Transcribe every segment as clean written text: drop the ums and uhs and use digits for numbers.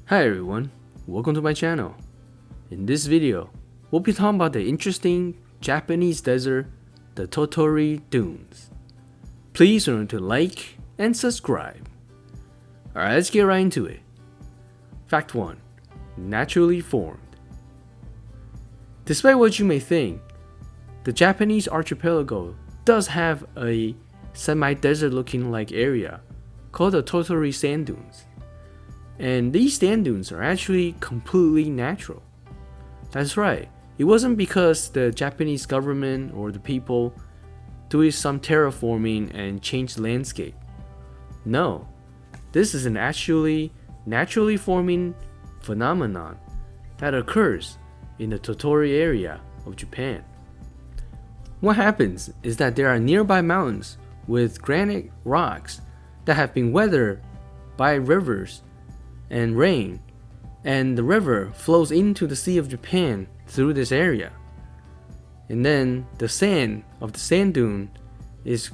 Hi everyone, welcome to my channel. In this video, we'll be talking about the interesting Japanese desert, the Tottori Dunes. Please remember to like and subscribe. Alright, let's get right into it. Fact 1. Naturally formed. Despite what you may think, the Japanese archipelago does have a semi-desert looking like area called the Tottori Sand Dunes. And these sand dunes are actually completely natural. That's right, it wasn't because the Japanese government or the people doing some terraforming and changed the landscape. No, this is an actually naturally forming phenomenon that occurs in the Tottori area of Japan. What happens is that there are nearby mountains with granite rocks that have been weathered by rivers and rain, and the river flows into the Sea of Japan through this area. And then the sand of the sand dune is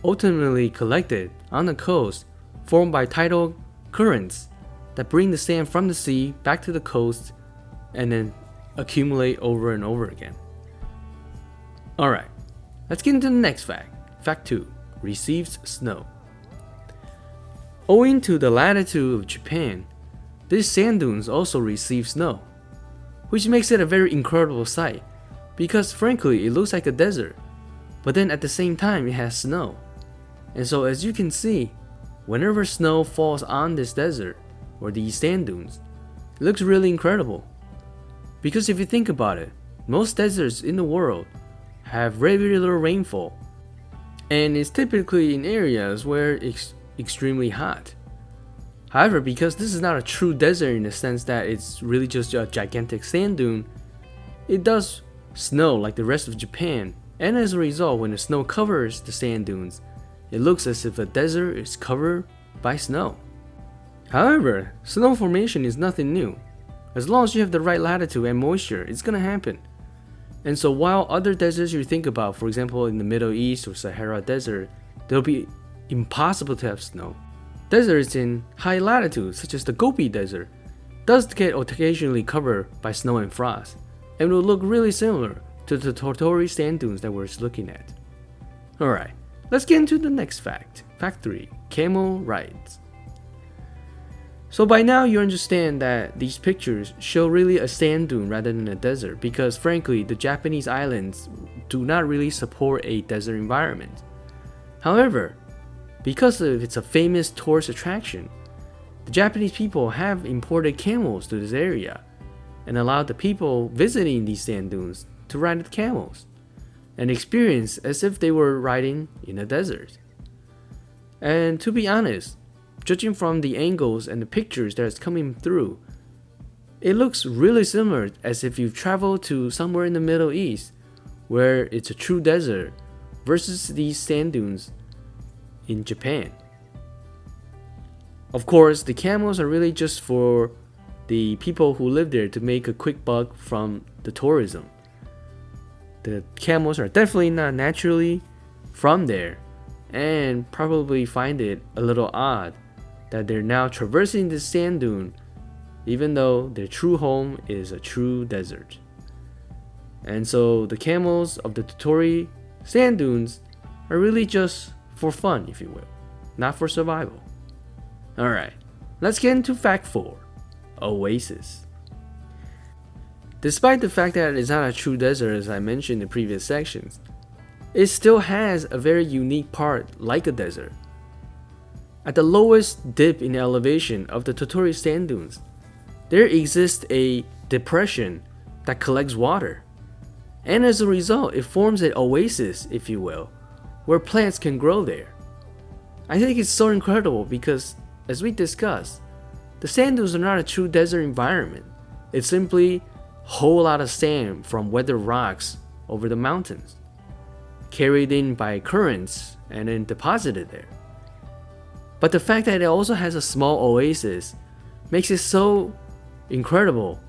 ultimately collected on the coast, formed by tidal currents that bring the sand from the sea back to the coast and then accumulate over and over again. Alright, let's get into the next fact. Fact 2. Receives snow. Owing to the latitude of Japan, these sand dunes also receive snow, which makes it a very incredible sight because frankly it looks like a desert, but then at the same time it has snow. And so as you can see, whenever snow falls on this desert or these sand dunes, it looks really incredible. Because if you think about it, most deserts in the world have very little rainfall, and it's typically in areas where it's extremely hot. However, because this is not a true desert in the sense that it's really just a gigantic sand dune, it does snow like the rest of Japan, and as a result, when the snow covers the sand dunes, it looks as if the desert is covered by snow. However, snow formation is nothing new. As long as you have the right latitude and moisture, it's gonna happen. And so while other deserts you think about, for example in the Middle East or Sahara Desert, they'll be impossible to have snow. Deserts in high latitudes, such as the Gobi Desert, does get occasionally covered by snow and frost, and will look really similar to the Tottori Sand Dunes that we're looking at. Alright, let's get into the next fact. Fact 3. Camel rides. So by now you understand that these pictures show really a sand dune rather than a desert, because frankly the Japanese islands do not really support a desert environment. However, because it's a famous tourist attraction, the Japanese people have imported camels to this area and allowed the people visiting these sand dunes to ride the camels and experience as if they were riding in a desert. And to be honest, judging from the angles and the pictures that's coming through, it looks really similar as if you've traveled to somewhere in the Middle East where it's a true desert versus these sand dunes in Japan. Of course, the camels are really just for the people who live there to make a quick buck from the tourism. The camels are definitely not naturally from there and probably find it a little odd that they're now traversing this sand dune even though their true home is a true desert. And so the camels of the Tottori Sand Dunes are really just for fun, if you will, not for survival. Alright, let's get into fact 4. Oasis. Despite the fact that it's not a true desert as I mentioned in previous sections, it still has a very unique part like a desert. At the lowest dip in elevation of the Tottori Sand Dunes, there exists a depression that collects water. And as a result, it forms an oasis, if you will, where plants can grow there. I think it's so incredible because, as we discussed, the sand dunes are not a true desert environment. It's simply a whole lot of sand from weathered rocks over the mountains, carried in by currents and then deposited there. But the fact that it also has a small oasis makes it so incredible,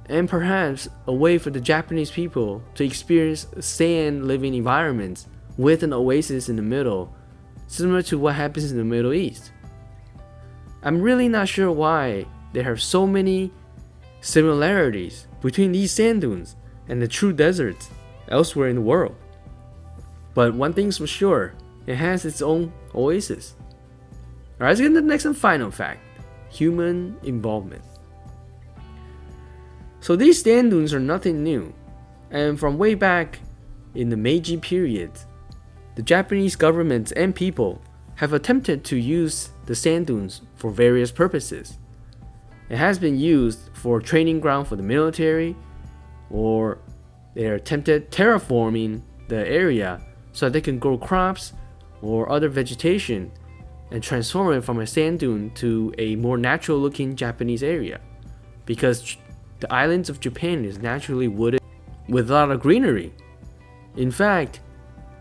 and perhaps a way for the Japanese people to experience sand living environments with an oasis in the middle, similar to what happens in the Middle East. I'm really not sure why there have so many similarities between these sand dunes and the true deserts elsewhere in the world. But one thing's for sure, it has its own oasis. Alright, let's get into the next and final fact: human involvement. So these sand dunes are nothing new, and from way back in the Meiji period, the Japanese government and people have attempted to use the sand dunes for various purposes. It has been used for training ground for the military, or they attempted terraforming the area so that they can grow crops or other vegetation and transform it from a sand dune to a more natural looking Japanese area, because the islands of Japan is naturally wooded with a lot of greenery. In fact,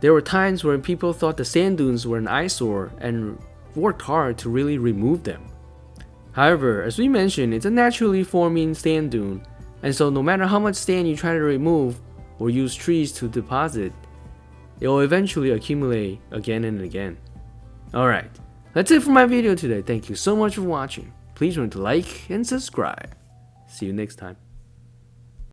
there were times when people thought the sand dunes were an eyesore and worked hard to really remove them. However, as we mentioned, it's a naturally forming sand dune, and so no matter how much sand you try to remove or use trees to deposit, it will eventually accumulate again and again. Alright, that's it for my video today. Thank you so much for watching. Please remember to like and subscribe. See you next time.